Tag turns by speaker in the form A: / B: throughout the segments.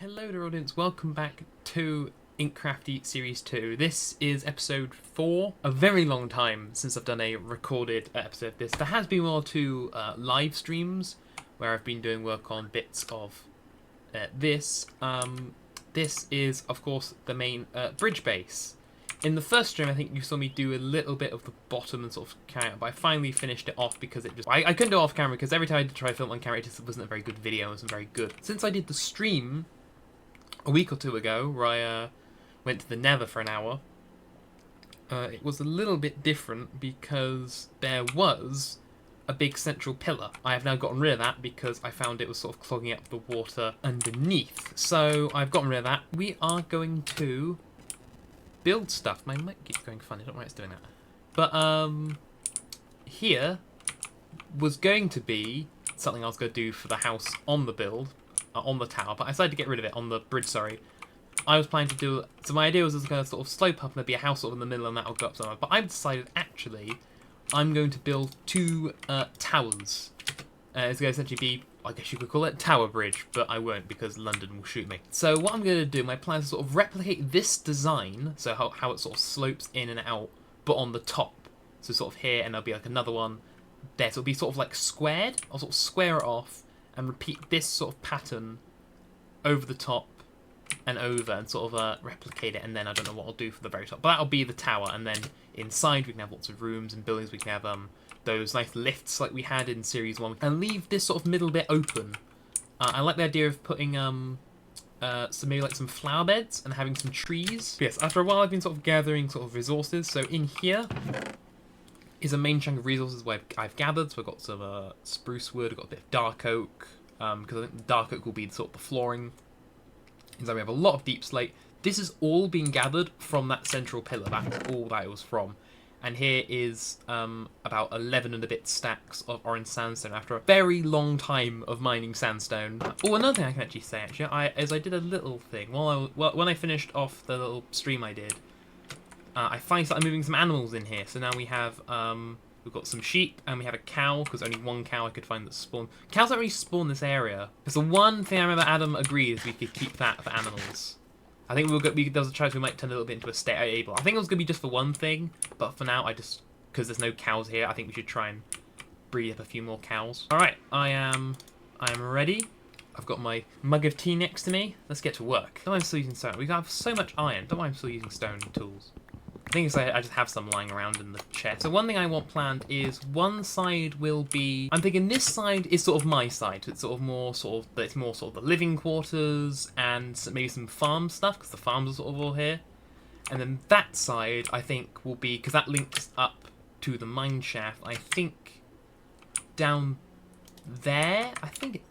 A: Hello there audience, welcome back to I.Inc Crafty Series 2. This is episode 4. A very long time since I've done a recorded episode of this. There has been one or two live streams where I've been doing work on bits of this. This is, of course, the main bridge base. In the first stream, I think you saw me do a little bit of the bottom and sort of carry out, but I finally finished it off because it just... I couldn't do it off camera because every time I did try to film on camera, it just wasn't a very good video, it wasn't very good. Since I did the stream a week or two ago, where I went to the Nether for an hour, it was a little bit different because there was a big central pillar. I have now gotten rid of that because I found it was sort of clogging up the water underneath. So I've gotten rid of that. We are going to build stuff. My mic keeps going funny, I don't know why it's doing that. But here was going to be something I was going to do for the house on the build, on the tower, but I decided to get rid of it, on the bridge, sorry. I was planning to do, so my idea was it was going to sort of slope up and there'd be a house sort of in the middle and that will go up somewhere, but I've decided actually I'm going to build two towers. It's going to essentially be, I guess you could call it Tower Bridge, but I won't because London will shoot me. So what I'm going to do, my plan is to sort of replicate this design, so how it sort of slopes in and out, but on the top. So sort of here, and there'll be like another one there. So it'll be sort of like squared. I'll sort of square it off and repeat this sort of pattern over the top and over and sort of replicate it, and then I don't know what I'll do for the very top. But that'll be the tower, and then inside we can have lots of rooms and buildings. We can have those nice lifts like we had in Series 1. And leave this sort of middle bit open. I like the idea of putting maybe like some flower beds and having some trees. But yes, after a while I've been sort of gathering sort of resources. So in here is a main chunk of resources where I've gathered. So I've got some spruce wood, I've got a bit of dark oak, because I think the dark oak will be sort of the flooring. And so we have a lot of deep slate. This is all being gathered from that central pillar. That's all that it was from. And here is about 11 and a bit stacks of orange sandstone after a very long time of mining sandstone. Oh, another thing I can actually say, is I did a little thing. When I finished off the little stream I did, I finally started moving some animals in here. So now we have, we've got some sheep and we have a cow, because only one cow I could find that spawned. Cows don't really spawn this area. Because the one thing I remember Adam agreed is we could keep that for animals. I think there was a chance we might turn a little bit into a stable. I think it was going to be just for one thing, but for now, because there's no cows here, I think we should try and breed up a few more cows. Alright, I am ready. I've got my mug of tea next to me. Let's get to work. Don't mind I'm still using stone. We have so much iron. Don't mind I'm still using stone tools. The thing is, I just have some lying around in the chest. So one thing I want planned is one side will be... I'm thinking this side is sort of my side. It's sort of more it's more sort of the living quarters and maybe some farm stuff, because the farms are sort of all here. And then that side, I think, will be... because that links up to the mine shaft. I think down there...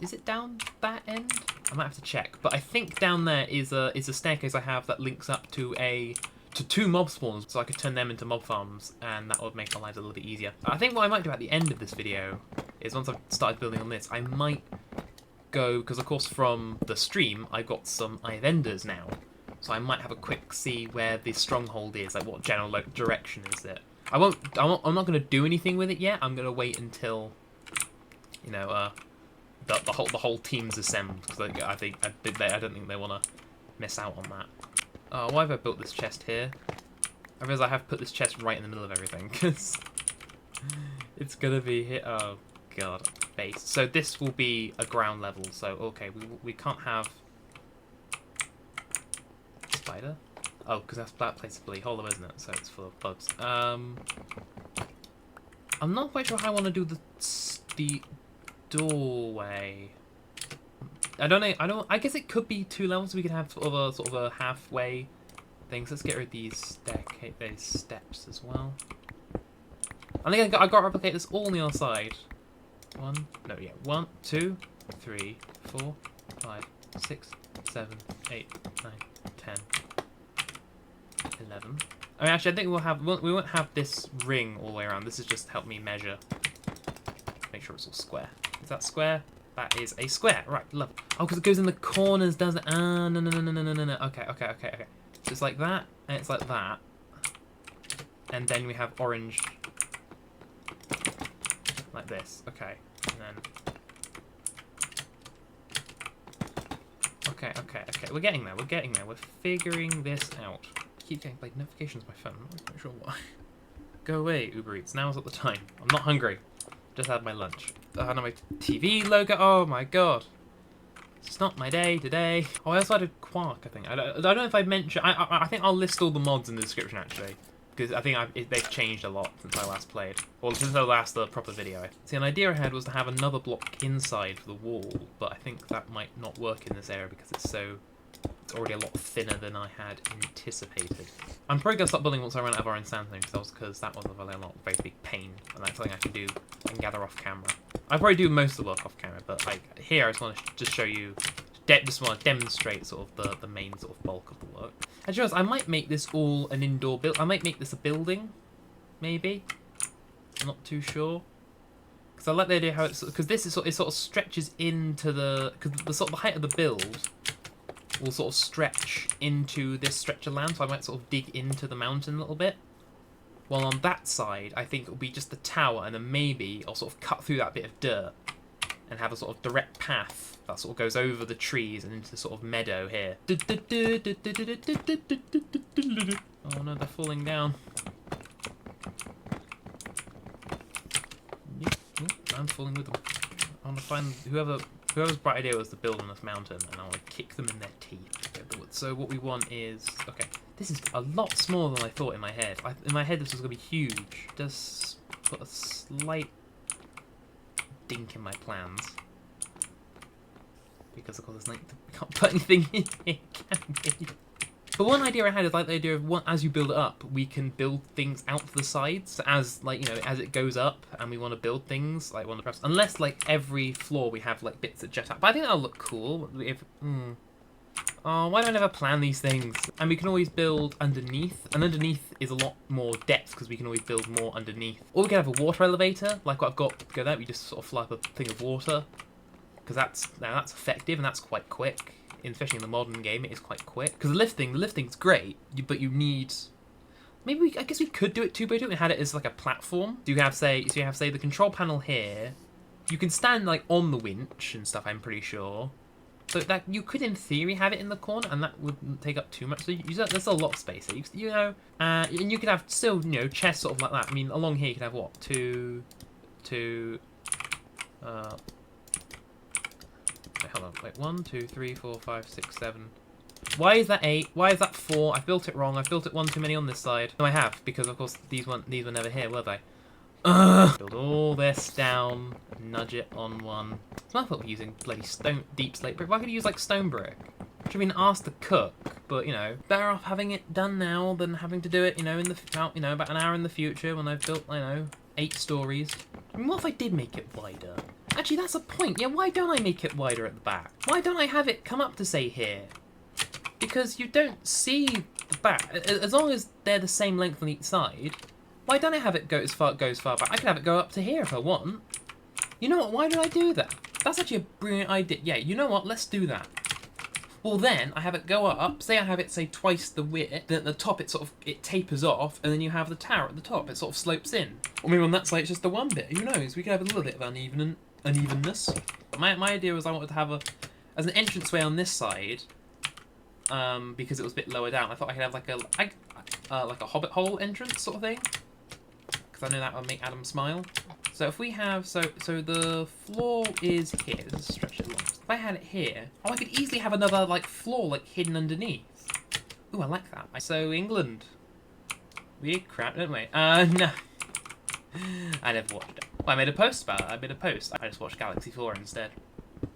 A: is it down that end? I might have to check. But I think down there is a staircase I have that links up to two mob spawns, so I could turn them into mob farms, and that would make our lives a little bit easier. I think what I might do at the end of this video is, once I've started building on this, I might go, because of course from the stream I got some enders now, so I might have a quick see where the stronghold is, like what general direction is it. I'm not going to do anything with it yet. I'm going to wait until, you know, the whole team's assembled, because I don't think they want to miss out on that. Why have I built this chest here? I realize I have put this chest right in the middle of everything, because it's going to be here. Oh, God. Base. So this will be a ground level, so, okay, we can't have... Spider? Oh, because that place is bloody hollow, isn't it? So it's full of bugs. I'm not quite sure how I want to do the doorway. I don't know. I guess it could be 2 levels. We could have sort of a halfway thing. So let's get rid of these steps as well. I think I got to replicate this all on the other side. 1, 2, 3, 4, 5, 6, 7, 8, 9, 10, 11. I mean, actually, I think we won't have this ring all the way around. This is just to help me measure. Make sure it's all square. Is that square? That is a square. Right, love it. Oh, because it goes in the corners, does it? Ah, no. Okay. So it's like that, and it's like that. And then we have orange. Like this. Okay. And then... Okay. We're getting there. We're figuring this out. I keep getting like notifications on my phone. I'm not quite sure why. Go away, Uber Eats. Now's not the time. I'm not hungry. Just had my lunch. I know my TV logo. Oh my god. It's not my day today. Oh, I also added Quark, I think. I don't know if I've mentioned... I think I'll list all the mods in the description, actually. Because I think they've changed a lot since I last played. Or since I last proper video. See, an idea I had was to have another block inside for the wall. But I think that might not work in this area because it's already a lot thinner than I had anticipated. I'm probably going to start building once I run out of our sandstone because that was a very big pain. And that's something I can do and gather off camera. I probably do most of the work off camera, but like here I just want to just show you, just want to demonstrate sort of the main sort of bulk of the work. And I might make this all an indoor build. I might make this a building, maybe. I'm not too sure. Because I like the idea how it's, because this is it sort of stretches into because the sort of the height of the build will sort of stretch into this stretch of land, so I might sort of dig into the mountain a little bit. While on that side, I think it'll be just the tower, and then maybe I'll sort of cut through that bit of dirt and have a sort of direct path that sort of goes over the trees and into the sort of meadow here. Oh no, they're falling down. I'm falling with them. I want to find whoever's bright idea was to build on this mountain, and I want to kick them in their teeth. So what we want is... Okay, this is a lot smaller than I thought in my head. In my head this was going to be huge. Just put a slight dink in my plans. Because of course we can't put anything in here, can we? But one idea I had is like the idea of as you build it up, we can build things out to the sides as as it goes up, and we want to build things like unless like every floor we have like bits that jet out. But I think that'll look cool. Oh, why don't I never plan these things? And we can always build underneath, and underneath is a lot more depth because we can always build more underneath. Or we can have a water elevator, like what I've got. Go there, we just sort of fly up a thing of water, because that's effective and that's quite quick. Especially in the modern game, it is quite quick. Because the lifting's great, but you need. Maybe I guess we could do it 2x2 and had it as like a platform. So you have say the control panel here. You can stand like on the winch and stuff. I'm pretty sure. So that you could, in theory, have it in the corner, and that wouldn't take up too much. So there's a lot of space there. And you could have still, chests sort of like that. I mean, along here you could have what, two. Wait, hold on. Wait, 1, 2, 3, 4, 5, 6, 7. Why is that 8? Why is that 4? I've built it wrong. I've built it one too many on this side. No, I have, because of course these were never here, were they? Build all this down, nudge it on one. It's my fault for using bloody deep slate brick. Why could you use like stone brick? Should have been asked to cook, but better off having it done now than having to do it, in the about an hour in the future when I've built, 8 stories. I mean, what if I did make it wider? Actually, that's a point. Yeah, why don't I make it wider at the back? Why don't I have it come up to say here? Because you don't see the back. As long as they're the same length on each side. Why don't I have it goes far back? I can have it go up to here if I want. You know what? Why did I do that? That's actually a brilliant idea. Yeah, you know what? Let's do that. Well, then I have it go up. Say I have it say twice the width. Then at the top it tapers off, and then you have the tower at the top. It sort of slopes in. Or maybe on that side it's just the one bit. Who knows? We could have a little bit of unevenness. My idea was I wanted to have as an entranceway on this side, because it was a bit lower down. I thought I could have like a hobbit hole entrance sort of thing. Because I know that would make Adam smile. So if we have, so the floor is here. Let's stretch it along. If I had it here, I could easily have another floor hidden underneath. Ooh, I like that. So England, we crap, don't we? No, I never watched it. Well, I made a post about it. I just watched Galaxy 4 instead.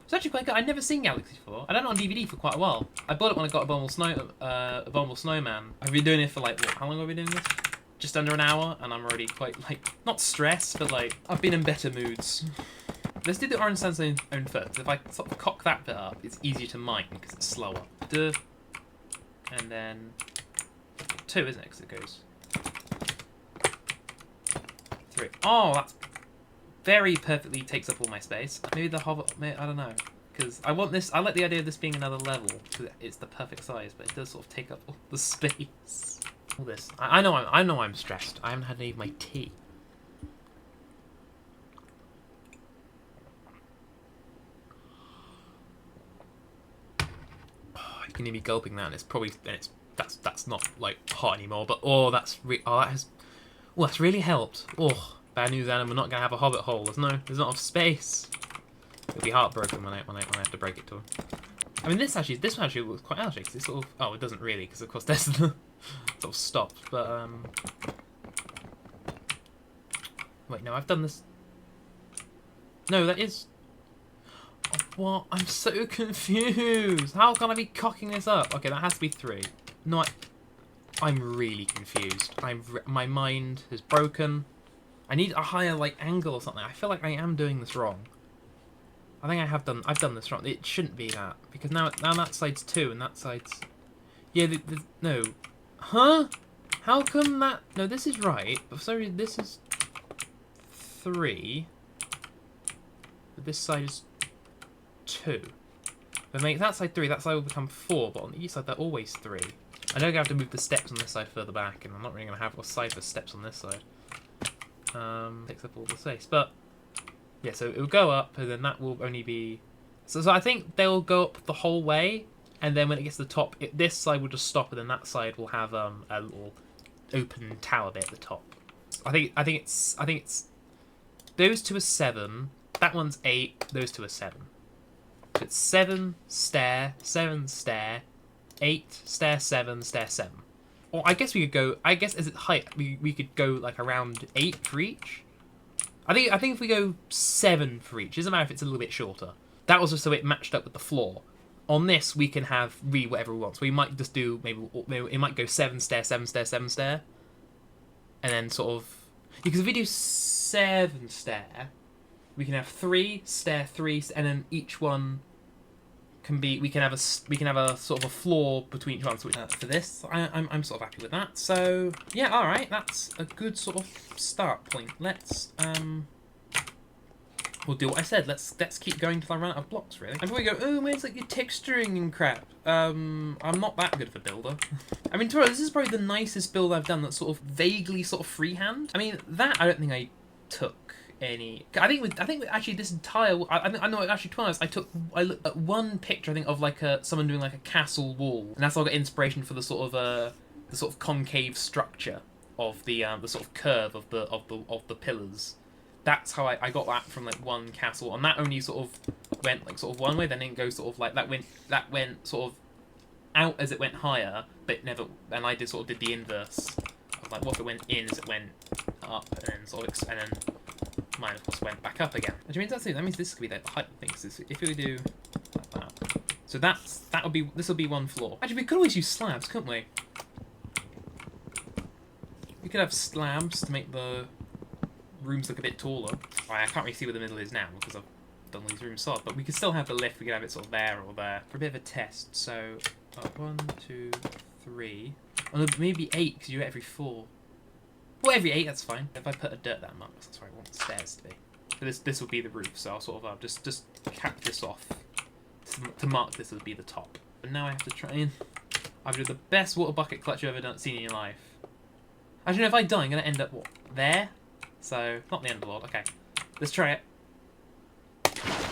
A: It's actually quite good. I'd never seen Galaxy 4. I don't know on DVD for quite a while. I bought it when I got Abominable Snowman. I've been doing it for how long have we been doing this? Just under an hour, and I'm already quite, not stressed, but, I've been in better moods. Let's do the orange sandstone first. If I sort of cock that bit up, it's easier to mine, because it's slower. Duh. And then 2, isn't it? Because it goes 3. Oh, that's very perfectly takes up all my space. Maybe the hobbit, I don't know. Because I want this, I like the idea of this being another level, because it's the perfect size, but it does sort of take up all the space. All this. I know I'm stressed. I haven't had any of my tea. can hear me gulping that, and it's probably that's not like hot anymore. But that's really helped. Oh, bad news, Adam. We're not gonna have a hobbit hole. There's not enough space. It'll be heartbroken when I have to break it to him. I mean, this one actually looks quite actually, because it's sort of, oh, it doesn't really, because of course there's the sort of stopped, but wait, no, I've done this. No, that is. Oh, what? I'm so confused. How can I be cocking this up? Okay, that has to be 3. No, I'm really confused. My mind is broken. I need a higher like angle or something. I feel like I am doing this wrong. I think I've done this wrong. It shouldn't be that, because now that side's 2 and that side's, yeah. No, huh? How come that? No, this is right. But for some reason this is 3. But this side is 2. But make that side 3. That side will become 4. But on the east side they're always 3. I know I have to move the steps on this side further back, and I'm not really gonna have a side for steps on this side. Takes up all the space, but. Yeah, so it will go up, and then that will only be... So I think they'll go up the whole way, and then when it gets to the top, this side will just stop, and then that side will have a little open tower bit at the top. I think it's those 2 are 7, that one's 8, those 2 are 7. So it's 7 stair, 7 stair, 8 stair, 7 stair, 7. Or I guess we could go. I guess as its height, we could go like around 8 for each. I think if we go 7 for each, it doesn't matter if it's a little bit shorter. That was just so it matched up with the floor. On this, we can have whatever we want. So we might just do, maybe it might go 7 stair, 7 stair, 7 stair. And then sort of... Because if we do 7 stair, we can have 3 stair, 3, and then each one can be... We can have a sort of a floor between each one. So for this, I'm sort of happy with that. So, yeah, alright, that's a good sort of start point. Let's... We'll do what I said. Let's keep going till I run out of blocks, really. And before we go, oh, where's like your texturing and crap? I'm not that good of a builder. I mean, this is probably the nicest build I've done that's sort of vaguely sort of freehand. I mean, that I don't think I took any. I think actually this entire. I know actually twice. I looked at one picture, I think, of like someone doing like a castle wall, and that's how I got inspiration for the sort of concave structure of the sort of curve of the pillars. That's how I got that from like one castle, and that only sort of went like sort of one way, then it goes sort of like that went sort of out as it went higher, but never. And I did the inverse of like what it went in as it went up, and then and then mine of course went back up again. Which means that means this could be like the height things. So if we do like that, so this will be one floor. Actually, we could always use slabs, couldn't we? We could have slabs to make the rooms look a bit taller. I can't really see where the middle is now because I've done these rooms solid, but we could still have the lift. We could have it sort of there or there for a bit of a test. So 1, 2, 3, or maybe 8 because you do it every 4. Well, every 8, that's fine. If I put a dirt that much, that's where I want the stairs to be. So this will be the roof. So I'll sort of just cap this off to mark this as be the top. But now I have to try and do the best water bucket clutch you've ever seen in your life. Actually, no, if I die, I'm gonna end up there. So, not the end of the world. Okay, let's try it.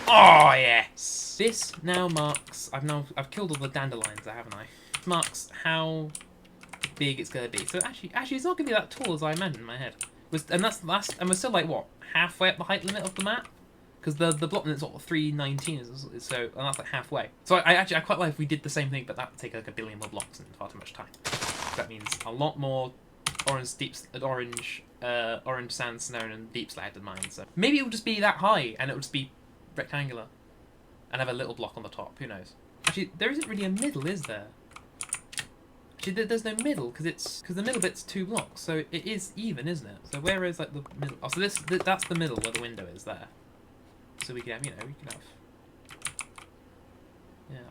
A: Oh yes! This now marks. I've killed all the dandelions there, haven't I? Marks how big it's gonna be. So actually, it's not gonna be that tall as I imagined in my head. And we're still like what, halfway up the height limit of the map? Because the block limit's what 319 is, so and that's like halfway. So I quite like if we did the same thing, but that would take like a billion more blocks and far too much time. That means a lot more orange sandstone and deep slagged mine. So maybe it will just be that high and it will just be rectangular and have a little block on the top. Who knows? Actually, there isn't really a middle, is there? Actually, there's no middle because the middle bit's 2 blocks, so it is even, isn't it? So where is like the middle? Oh, so that's the middle where the window is there. So we can have, yeah.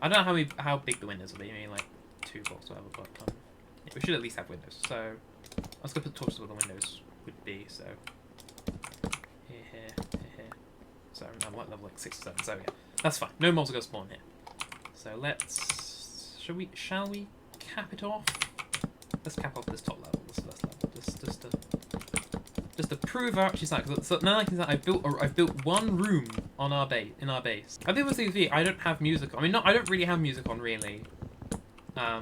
A: I don't know how big the windows will be. Maybe like 2 blocks or whatever, but yeah, we should at least have windows. So let's go put torches where the windows would be. So here. So I'm like level like 6 or 7. So yeah, that's fine. No mobs are gonna spawn here. So shall we cap it off? Let's cap off this top level, this first level, just to prove our actually side. So now I can say I've built one room on in our base. I think with these, I don't have music. I mean, I don't really have music on really. I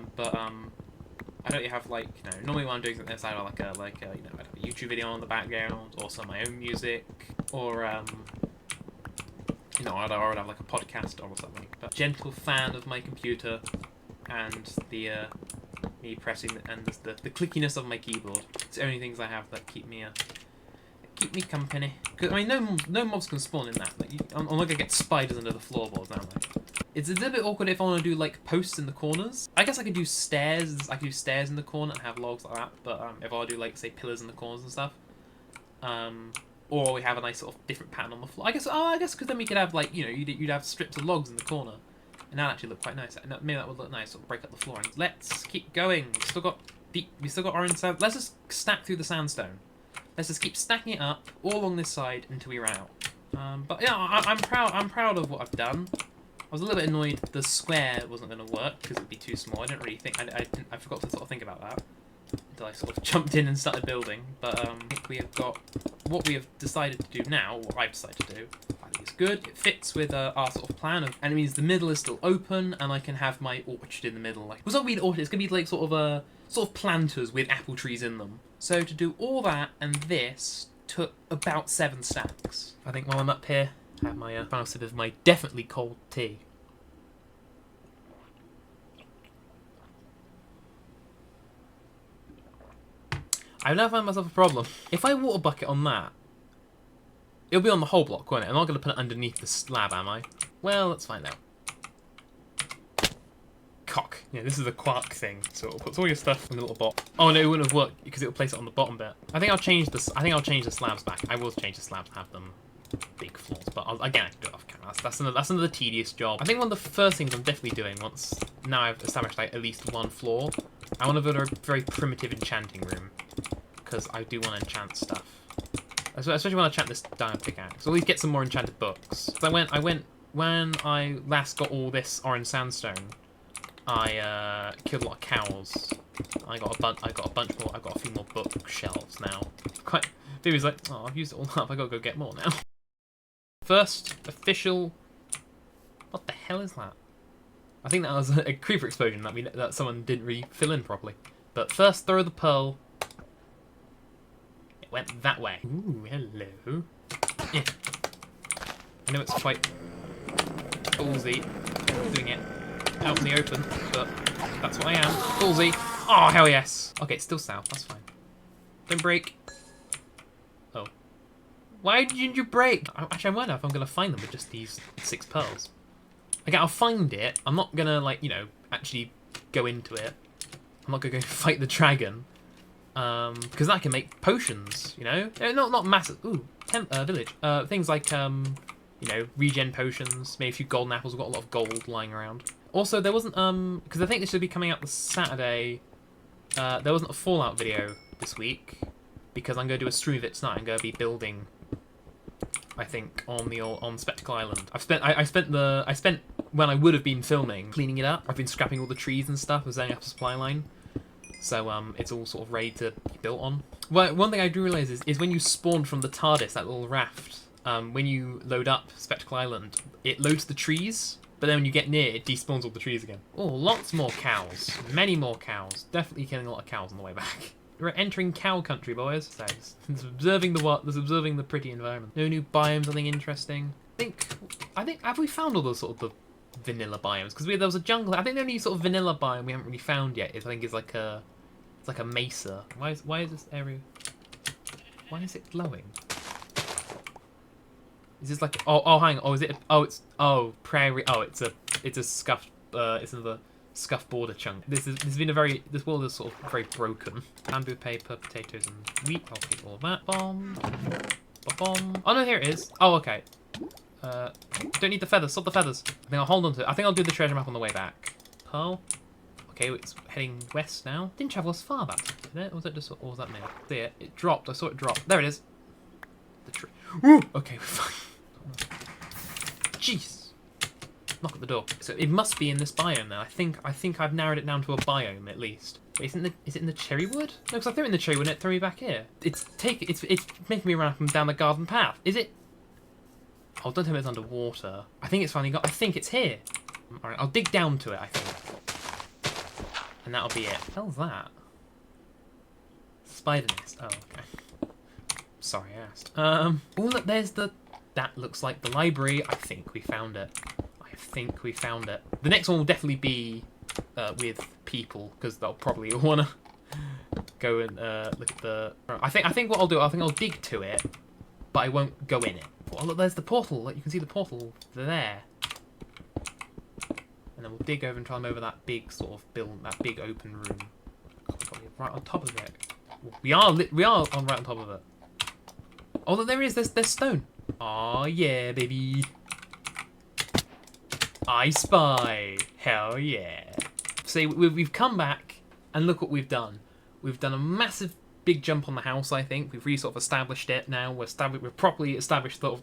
A: don't have like, you know, normally when I'm doing something else, I have like a you know, I'd have a YouTube video on the background, or some of my own music, or you know, I'd have like a podcast or something. But gentle fan of my computer and the me pressing and the clickiness of my keyboard. It's the only things I have that keep me company. Cause I mean, no mobs can spawn in that. Like, I'm not gonna get spiders under the floorboards, am I? It's a little bit awkward if I want to do like posts in the corners. I guess I could do stairs. I could do stairs in the corner and have logs like that. But if I want to do like say pillars in the corners and stuff, or we have a nice sort of different pattern on the floor. I guess because then we could have like, you know, you'd have strips of logs in the corner, and that actually look quite nice. And maybe that would look nice. Sort of break up the floor. And let's keep going. We still got orange sand. Let's just stack through the sandstone. Let's just keep stacking it up all along this side until we run out. But yeah, I'm proud of what I've done. I was a little bit annoyed the square wasn't going to work because it'd be too small. I didn't really think. I forgot to sort of think about that until I sort of jumped in and started building. But I think we have got what we have decided to do now. What I've decided to do, I think it's good. It fits with our sort of plan and it means the middle is still open and I can have my orchard in the middle. Like, well, it's not really an orchard. It's going to be like sort of planters with apple trees in them. So to do all that and this took about 7 stacks. I think while I'm up here, I have my final sip of my definitely cold tea. I've now found myself a problem. If I water bucket on that, it'll be on the whole block, won't it? I'm not going to put it underneath the slab, am I? Well, let's find out. Cock. Yeah, this is a Quark thing, so it puts all your stuff in the little bot. Oh no, it wouldn't have worked because it would place it on the bottom bit. I think I'll change the slabs back. I will change the slabs and have them big floors, but again, I can do it off camera. That's another tedious job. I think one of the first things I'm definitely doing now I've established like at least one floor, I want to build a very primitive enchanting room because I do want to enchant stuff. Especially when I enchant this diamond pickaxe. So at least get some more enchanted books. So I went when I last got all this orange sandstone. I killed a lot of cows. I got a bunch more. I've got a few more bookshelves now. Quite. Phoebe's like, oh, I've used it all up. I gotta go get more now. First official. What the hell is that? I think that was a creeper explosion. That someone didn't really fill in properly. But first, throw the pearl. It went that way. Ooh, hello. Yeah. I know it's quite ballsy doing it out in the open, but that's what I am. Ballsy. Oh, hell yes. Okay, it's still south. That's fine. Don't break. Oh. Why didn't you break? Actually, I wonder if I'm going to find them with just these 6 pearls. Okay, I'll find it. I'm not going to, like, you know, actually go into it. I'm not going to go fight the dragon. Because that can make potions, you know? Not massive. Ooh, village. Things like, you know, regen potions. Maybe a few golden apples. We've got a lot of gold lying around. Also, there wasn't, because I think this should be coming out this Saturday. There wasn't a Fallout video this week. Because I'm going to do a stream of it tonight. I'm going to be building, I think, on Spectacle Island. I spent when I would have been filming cleaning it up. I've been scrapping all the trees and stuff and setting up a supply line. So it's all sort of ready to be built on. Well, one thing I do realise is when you spawn from the TARDIS, that little raft, when you load up Spectacle Island, it loads the trees, but then when you get near, it despawns all the trees again. Oh, lots more cows. Many more cows. Definitely killing a lot of cows on the way back. We're entering cow country, boys. So it's observing the pretty environment. No new biomes, nothing interesting. I think have we found all the sort of the vanilla biomes? Because there was a jungle. I think the only sort of vanilla biome we haven't really found yet is like a mesa. Why is this area? Why is it glowing? Is this like hang on? Oh, is it? It's prairie. Oh, it's a scuffed. It's another scuff border chunk. This world is sort of very broken. Bamboo, paper, potatoes, and wheat. I'll take all of that. Bomb. Oh no, here it is. Oh, okay. Don't need the feathers. Stop the feathers. I think I'll hold on to it. I think I'll do the treasure map on the way back. Pearl. Okay, it's heading west now. Didn't travel as far back, did it? Or was it just? Or was that me? See it? It dropped. I saw it drop. There it is. The tree. Woo! Okay, we're fine. Jeez. Knock at the door. So it must be in this biome now. I think I've narrowed it down to a biome at least. Wait, is it in the cherry wood? No, because I threw it in the cherry wood and it threw me back here. It's making me run up and down the garden path. Is it? Oh, don't tell me it's underwater. I think it's finally got. I think it's here. All right, I'll dig down to it. I think. And that'll be it. Hell's that? Spider nest. Oh, okay. Sorry, I asked. Oh, look, there's the... That looks like the library. I think we found it. I think we found it. The next one will definitely be with people, because they'll probably want to go and look at the... I think what I'll do, I'll dig to it, but I won't go in it. Oh, look, there's the portal. Like, you can see the portal there. And then we'll dig over and climb over that big sort of build, that big open room. Probably right on top of it. We are right on top of it. Oh, look, there is. There's stone. Oh yeah, baby. I spy. Hell yeah. See, we've come back and look what we've done. We've done a massive big jump on the house. I think we've really sort of established it now. We've properly established the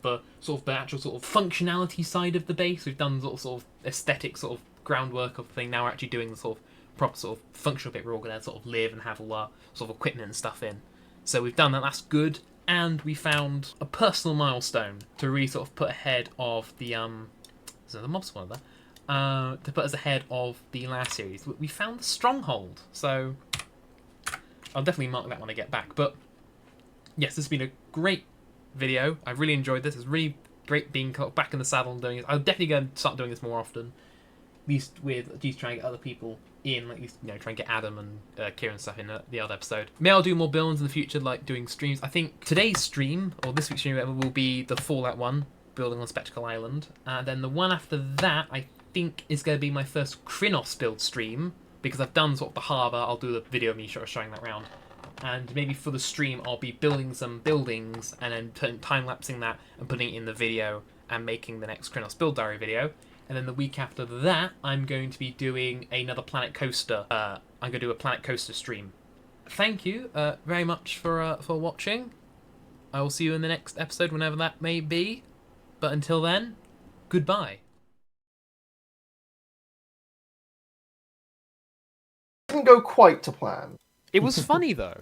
A: actual sort of functionality side of the base. We've done sort of aesthetic sort of groundwork of the thing. Now we're actually doing the sort of proper sort of functional bit where we're all going to sort of live and have all our sort of equipment and stuff in. So we've done that. That's good. And we found a personal milestone to really sort of put ahead of the so the mob spawner there. To put us ahead of the last series. We found the Stronghold. So I'll definitely mark that when I get back. But yes, this has been a great video. I really enjoyed this. It's really great being back in the saddle and doing it. I'll definitely go and start doing this more often. At least trying to get other people in, like, try and get Adam and Kieran stuff in the other episode. Maybe I'll do more builds in the future, like doing streams. I think today's stream, or this week's stream, will be the Fallout one, building on Spectacle Island. And then the one after that, I think, is going to be my first Krynos build stream, because I've done sort of the harbour. I'll do the video of me showing that round. And maybe for the stream, I'll be building some buildings and then time-lapsing that and putting it in the video and making the next Krynos build diary video. And then the week after that, I'm going to be doing another Planet Coaster. I'm going to do a Planet Coaster stream. Thank you very much for watching. I will see you in the next episode, whenever that may be. But until then, goodbye.
B: Didn't go quite to plan.
C: It was funny though.